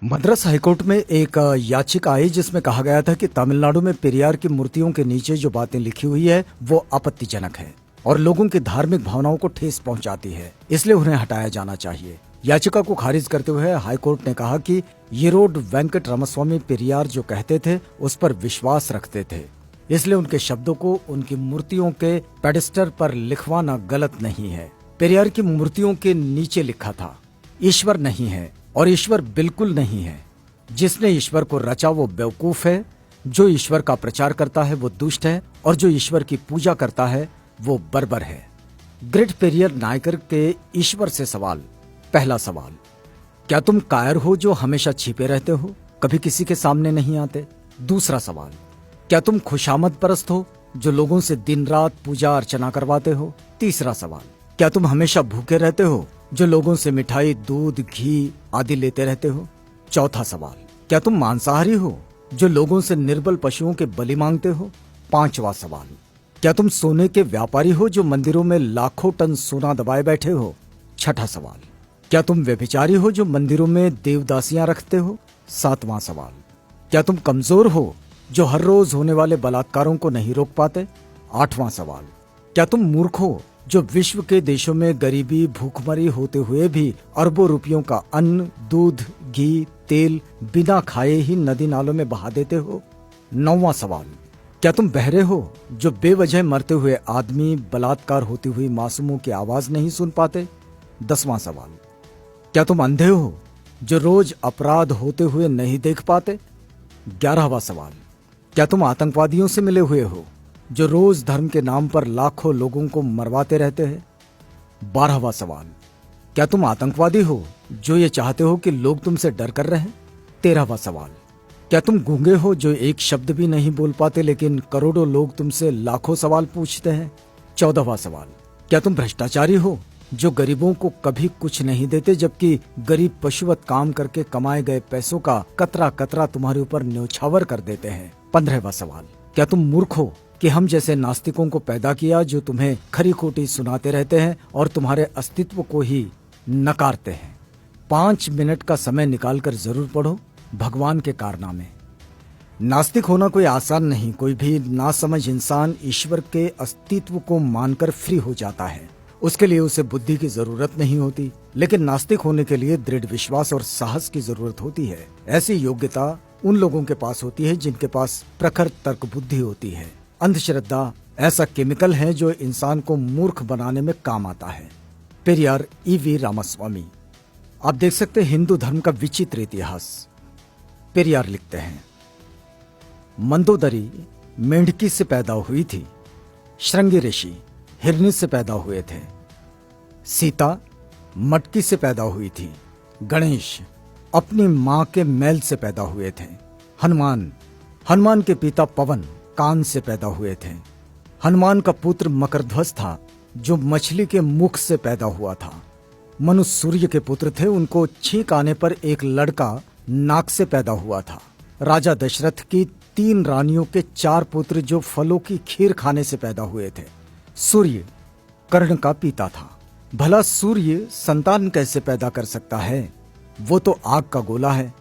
Madras high court में एक याचिका आई जिसमें कहा गया था कि तमिलनाडु में पेरियार की मूर्तियों के नीचे जो बातें लिखी हुई है वो आपत्तिजनक है और लोगों की धार्मिक भावनाओं को ठेस पहुंचाती है, इसलिए उन्हें हटाया जाना चाहिए। याचिका को खारिज करते हुए हाईकोर्ट ने कहा कि येरोड वेंकट रामास्वामी पेरियार जो कहते थे उस पर विश्वास रखते थे, इसलिए उनके शब्दों को उनकी मूर्तियों के पेडेस्टल पर लिखवाना गलत नहीं है। पेरियार की मूर्तियों के नीचे लिखा था, ईश्वर नहीं है और ईश्वर बिल्कुल नहीं है। जिसने ईश्वर को रचा वो बेवकूफ है, जो ईश्वर का प्रचार करता है वो दुष्ट है और जो ईश्वर की पूजा करता है वो बर्बर है। ग्रेट पेरियर नायकर के ईश्वर से सवाल। पहला सवाल, क्या तुम कायर हो जो हमेशा छिपे रहते हो, कभी किसी के सामने नहीं आते? दूसरा सवाल, क्या तुम खुशामद परस्त हो जो लोगों से दिन रात पूजा अर्चना करवाते हो? तीसरा सवाल, क्या तुम हमेशा भूखे रहते हो जो लोगों से मिठाई, दूध, घी आदि लेते रहते हो? चौथा सवाल, क्या तुम मांसाहारी हो जो लोगों से निर्बल पशुओं के बलि मांगते हो? पांचवा सवाल, क्या तुम सोने के व्यापारी हो जो मंदिरों में लाखों टन सोना दबाए बैठे हो? छठा सवाल, क्या तुम व्यभिचारी हो जो मंदिरों में देवदासियां रखते हो? सातवां सवाल, क्या तुम कमजोर हो जो हर रोज होने वाले बलात्कारों को नहीं रोक पाते? आठवां सवाल, क्या तुम मूर्ख हो जो विश्व के देशों में गरीबी, भूखमरी होते हुए भी अरबों रुपयों का अन्न, दूध, घी, तेल बिना खाए ही नदी नालों में बहा देते हो? नौवां सवाल, क्या तुम बहरे हो जो बेवजह मरते हुए आदमी, बलात्कार होती हुई मासूमों की आवाज नहीं सुन पाते? 10वां सवाल, क्या तुम अंधे हो जो रोज अपराध होते हुए नहीं देख पाते? 11वां सवाल, क्या तुम आतंकवादियों से मिले हुए हो जो रोज धर्म के नाम पर लाखों लोगों को मरवाते रहते हैं? 12वां सवाल, क्या तुम आतंकवादी हो जो ये चाहते हो कि लोग तुमसे डर कर रहें? 13वां सवाल, क्या तुम गूंगे हो जो एक शब्द भी नहीं बोल पाते लेकिन करोड़ों लोग तुमसे लाखों सवाल पूछते हैं? 14वां सवाल, क्या तुम भ्रष्टाचारी हो जो गरीबों को कभी कुछ नहीं देते जबकि गरीब पशुवत काम करके कमाए गए पैसों का कतरा कतरा तुम्हारे ऊपर न्योछावर कर देते हैं? 15वां सवाल, क्या तुम मूर्ख हो कि हम जैसे नास्तिकों को पैदा किया जो तुम्हें खरी खोटी सुनाते रहते हैं और तुम्हारे अस्तित्व को ही नकारते हैं? 5 मिनट का समय निकालकर जरूर पढ़ो भगवान के कारनामे। नास्तिक होना कोई आसान नहीं। कोई भी नासमझ इंसान ईश्वर के अस्तित्व को मानकर फ्री हो जाता है, उसके लिए उसे बुद्धि की जरूरत नहीं होती, लेकिन नास्तिक होने के लिए दृढ़ विश्वास और साहस की जरूरत होती है। ऐसी योग्यता उन लोगों के पास होती है जिनके पास प्रखर तर्क बुद्धि होती है। अंधश्रद्धा ऐसा केमिकल है जो इंसान को मूर्ख बनाने में काम आता है। पेरियार ईवी रामास्वामी। आप देख सकते हैं हिंदू धर्म का विचित्र इतिहास। पेरियार लिखते हैं, मंदोदरी मेंढकी से पैदा हुई थी, श्रृंगी ऋषि हिरनी से पैदा हुए थे, सीता मटकी से पैदा हुई थी, गणेश अपनी मां के मैल से पैदा हुए थे, हनुमान के पिता पवन कान से पैदा हुए थे, हनुमान का पुत्र मकरध्वज था जो मछली के मुख से पैदा हुआ था, मनु सूर्य के पुत्र थे, उनको छींक आने पर एक लड़का नाक से पैदा हुआ था, राजा दशरथ की 3 रानियों के 4 पुत्र जो फलों की खीर खाने से पैदा हुए थे, सूर्य कर्ण का पिता था। भला सूर्य संतान कैसे पैदा कर सकता है? वो तो आग का गोला है।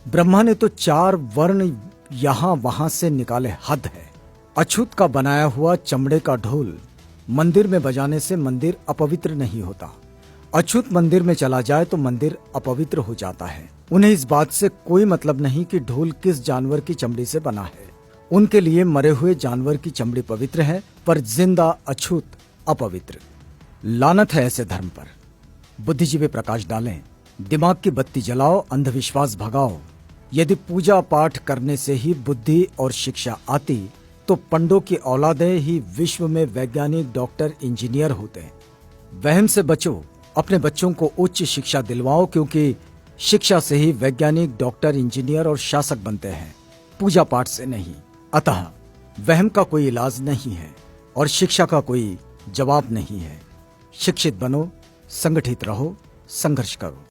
ब्रह्मा ने तो 4 वर्ण यहां वहां से निकाले, हद है। अछूत का बनाया हुआ चमड़े का ढोल मंदिर में बजाने से मंदिर अपवित्र नहीं होता। अछूत मंदिर में चला जाए तो मंदिर अपवित्र हो जाता है। उन्हें इस बात से कोई मतलब नहीं कि ढोल किस जानवर की चमड़ी से बना है। उनके लिए मरे हुए जानवर की चमड़ी पवित्र है पर जिंदा अछूत अपवित्र। लानत है ऐसे धर्म पर। बुद्धिजीवी प्रकाश डालें, दिमाग की बत्ती जलाओ, अंधविश्वास भगाओ। यदि पूजा पाठ करने से ही बुद्धि और शिक्षा आती तो पंडों की औलादें ही विश्व में वैज्ञानिक, डॉक्टर, इंजीनियर होते। वहम से बचो, अपने बच्चों को उच्च शिक्षा दिलवाओ क्योंकि शिक्षा से ही वैज्ञानिक, डॉक्टर, इंजीनियर और शासक बनते हैं, पूजा पाठ से नहीं। अतः वहम का कोई इलाज नहीं है और शिक्षा का कोई जवाब नहीं है। शिक्षित बनो, संगठित रहो, संघर्ष करो।